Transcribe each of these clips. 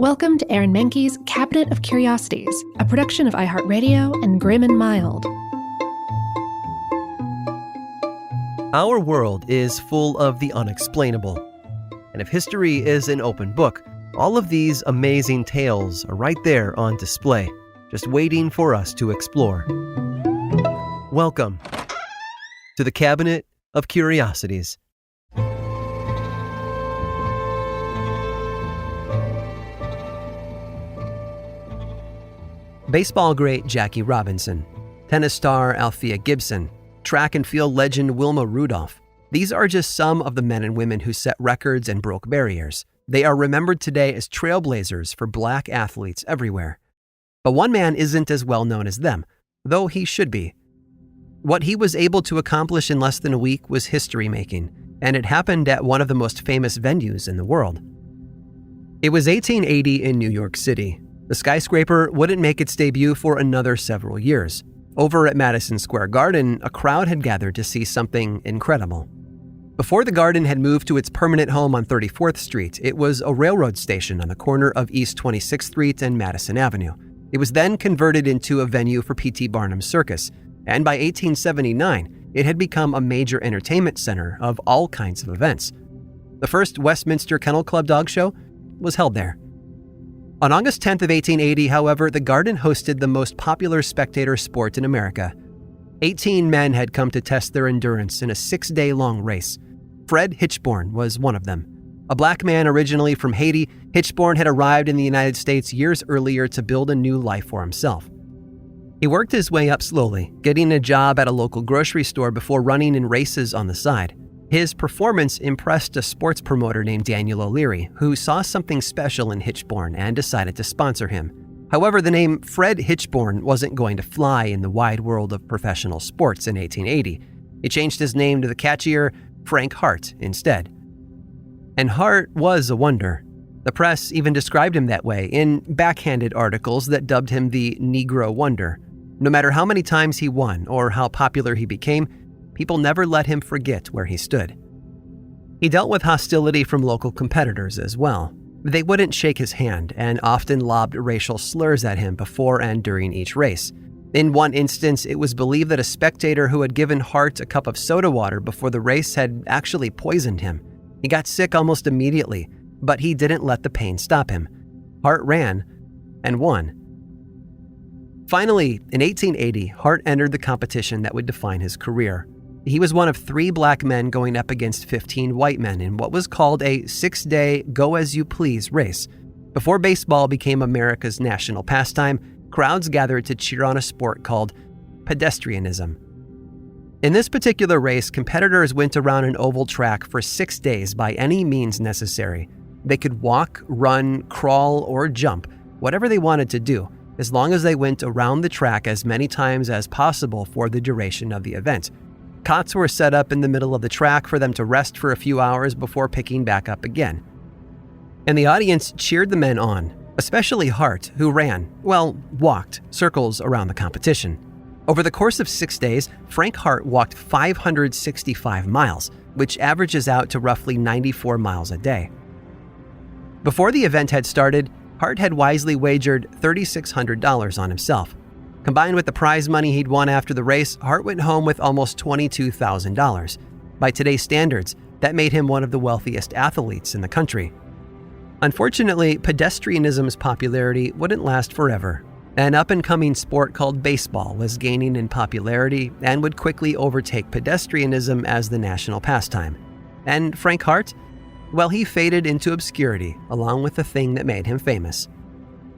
Welcome to Aaron Mahnke's Cabinet of Curiosities, a production of iHeartRadio and Grim and Mild. Our world is full of the unexplainable. And if history is an open book, all of these amazing tales are right there on display, just waiting for us to explore. Welcome to the Cabinet of Curiosities. Baseball great Jackie Robinson, tennis star Althea Gibson, track and field legend Wilma Rudolph. These are just some of the men and women who set records and broke barriers. They are remembered today as trailblazers for Black athletes everywhere. But one man isn't as well known as them, though he should be. What he was able to accomplish in less than a week was history-making, and it happened at one of the most famous venues in the world. It was 1880 in New York City. The skyscraper wouldn't make its debut for another several years. Over at Madison Square Garden, a crowd had gathered to see something incredible. Before the garden had moved to its permanent home on 34th Street, it was a railroad station on the corner of East 26th Street and Madison Avenue. It was then converted into a venue for P.T. Barnum's circus, and by 1879, it had become a major entertainment center of all kinds of events. The first Westminster Kennel Club dog show was held there. On August 10th of 1880, however, the garden hosted the most popular spectator sport in America. 18 men had come to test their endurance in a 6-day-long race. Fred Hitchborn was one of them. A black man originally from Haiti, Hitchborn had arrived in the United States years earlier to build a new life for himself. He worked his way up slowly, getting a job at a local grocery store before running in races on the side. His performance impressed a sports promoter named Daniel O'Leary, who saw something special in Hitchborn and decided to sponsor him. However, the name Fred Hitchborn wasn't going to fly in the wide world of professional sports in 1880. He changed his name to the catchier Frank Hart instead. And Hart was a wonder. The press even described him that way in backhanded articles that dubbed him the Negro Wonder. No matter how many times he won or how popular he became, people never let him forget where he stood. He dealt with hostility from local competitors as well. They wouldn't shake his hand and often lobbed racial slurs at him before and during each race. In one instance, it was believed that a spectator who had given Hart a cup of soda water before the race had actually poisoned him. He got sick almost immediately, but he didn't let the pain stop him. Hart ran and won. Finally, in 1880, Hart entered the competition that would define his career. He was one of 3 black men going up against 15 white men in what was called a 6-day go-as-you-please race. Before baseball became America's national pastime, crowds gathered to cheer on a sport called pedestrianism. In this particular race, competitors went around an oval track for 6 days by any means necessary. They could walk, run, crawl, or jump, whatever they wanted to do, as long as they went around the track as many times as possible for the duration of the event. Cots were set up in the middle of the track for them to rest for a few hours before picking back up again. And the audience cheered the men on, especially Hart, who walked circles around the competition. Over the course of 6 days, Frank Hart walked 565 miles, which averages out to roughly 94 miles a day. Before the event had started, Hart had wisely wagered $3,600 on himself. Combined with the prize money he'd won after the race, Hart went home with almost $22,000. By today's standards, that made him one of the wealthiest athletes in the country. Unfortunately, pedestrianism's popularity wouldn't last forever. An up-and-coming sport called baseball was gaining in popularity and would quickly overtake pedestrianism as the national pastime. And Frank Hart? Well, he faded into obscurity along with the thing that made him famous.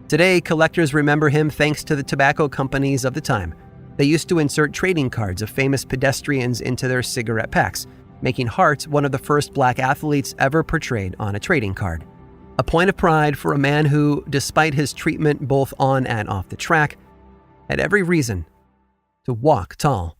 Today, collectors remember him thanks to the tobacco companies of the time. They used to insert trading cards of famous pedestrians into their cigarette packs, making Hart one of the first black athletes ever portrayed on a trading card. A point of pride for a man who, despite his treatment both on and off the track, had every reason to walk tall.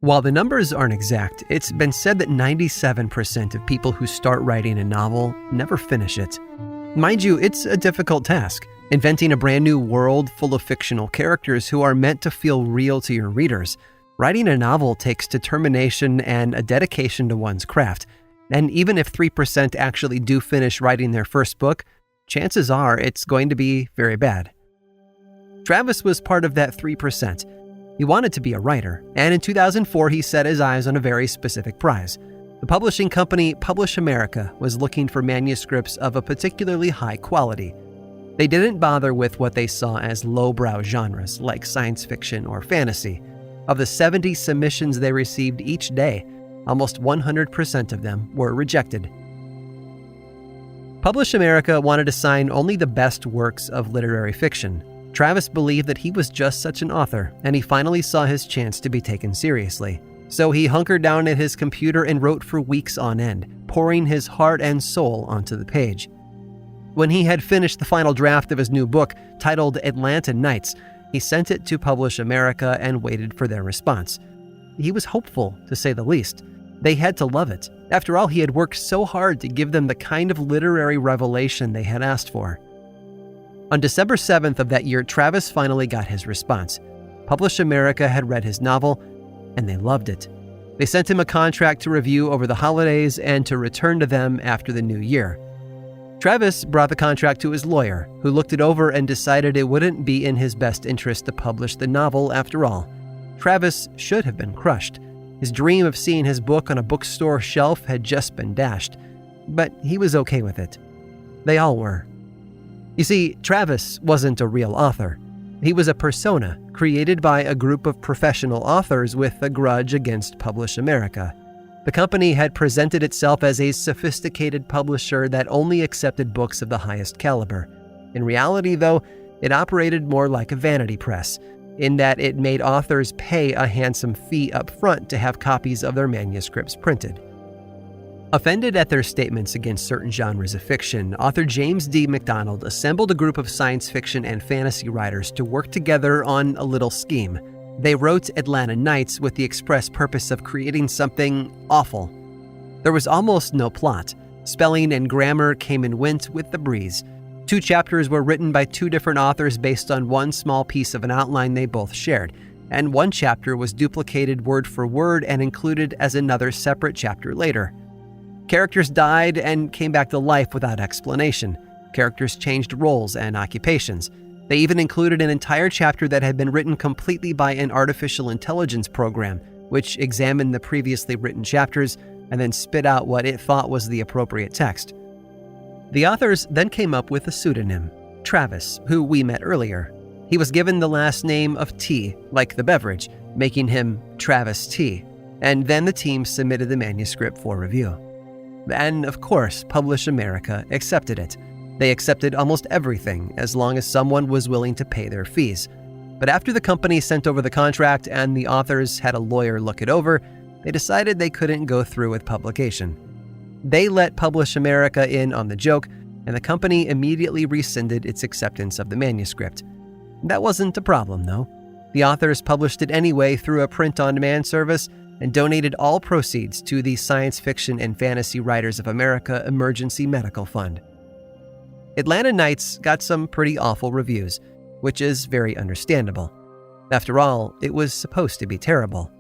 While the numbers aren't exact, it's been said that 97% of people who start writing a novel never finish it. Mind you, it's a difficult task. Inventing a brand new world full of fictional characters who are meant to feel real to your readers. Writing a novel takes determination and a dedication to one's craft. And even if 3% actually do finish writing their first book, chances are it's going to be very bad. Travis was part of that 3%. He wanted to be a writer, and in 2004 he set his eyes on a very specific prize. The publishing company Publish America was looking for manuscripts of a particularly high quality. They didn't bother with what they saw as lowbrow genres like science fiction or fantasy. Of the 70 submissions they received each day, almost 100% of them were rejected. Publish America wanted to sign only the best works of literary fiction. Travis believed that he was just such an author, and he finally saw his chance to be taken seriously. So he hunkered down at his computer and wrote for weeks on end, pouring his heart and soul onto the page. When he had finished the final draft of his new book, titled Atlanta Nights, he sent it to Publish America and waited for their response. He was hopeful, to say the least. They had to love it. After all, he had worked so hard to give them the kind of literary revelation they had asked for. On December 7th of that year, Travis finally got his response. Publish America had read his novel, and they loved it. They sent him a contract to review over the holidays and to return to them after the new year. Travis brought the contract to his lawyer, who looked it over and decided it wouldn't be in his best interest to publish the novel after all. Travis should have been crushed. His dream of seeing his book on a bookstore shelf had just been dashed, but he was okay with it. They all were. You see, Travis wasn't a real author. He was a persona created by a group of professional authors with a grudge against Publish America. The company had presented itself as a sophisticated publisher that only accepted books of the highest caliber. In reality, though, it operated more like a vanity press, in that it made authors pay a handsome fee up front to have copies of their manuscripts printed. Offended at their statements against certain genres of fiction, author James D. MacDonald assembled a group of science fiction and fantasy writers to work together on a little scheme. They wrote Atlanta Nights with the express purpose of creating something awful. There was almost no plot. Spelling and grammar came and went with the breeze. 2 chapters were written by 2 different authors based on one small piece of an outline they both shared, and 1 chapter was duplicated word for word and included as another separate chapter later. Characters died and came back to life without explanation. Characters changed roles and occupations. They even included an entire chapter that had been written completely by an artificial intelligence program, which examined the previously written chapters and then spit out what it thought was the appropriate text. The authors then came up with a pseudonym, Travis, who we met earlier. He was given the last name of Tea, like the beverage, making him Travis Tea, and then the team submitted the manuscript for review. And of course, Publish America accepted it. They accepted almost everything as long as someone was willing to pay their fees. But after the company sent over the contract and the authors had a lawyer look it over, they decided they couldn't go through with publication. They let Publish America in on the joke, and the company immediately rescinded its acceptance of the manuscript. That wasn't a problem, though. The authors published it anyway through a print-on-demand service and donated all proceeds to the Science Fiction and Fantasy Writers of America Emergency Medical Fund. Atlanta Nights got some pretty awful reviews, which is very understandable. After all, it was supposed to be terrible,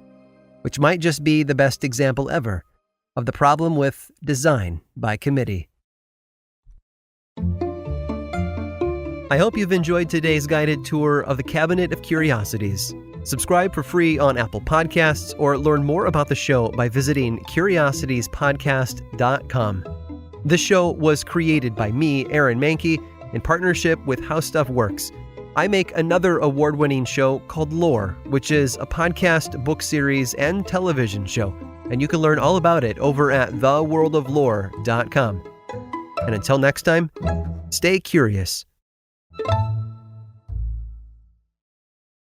which might just be the best example ever of the problem with design by committee. I hope you've enjoyed today's guided tour of the Cabinet of Curiosities. Subscribe for free on Apple Podcasts or learn more about the show by visiting curiositiespodcast.com. This show was created by me, Aaron Mahnke, in partnership with How Stuff Works. I make another award-winning show called Lore, which is a podcast, book series, and television show, and you can learn all about it over at theworldoflore.com. And until next time, stay curious.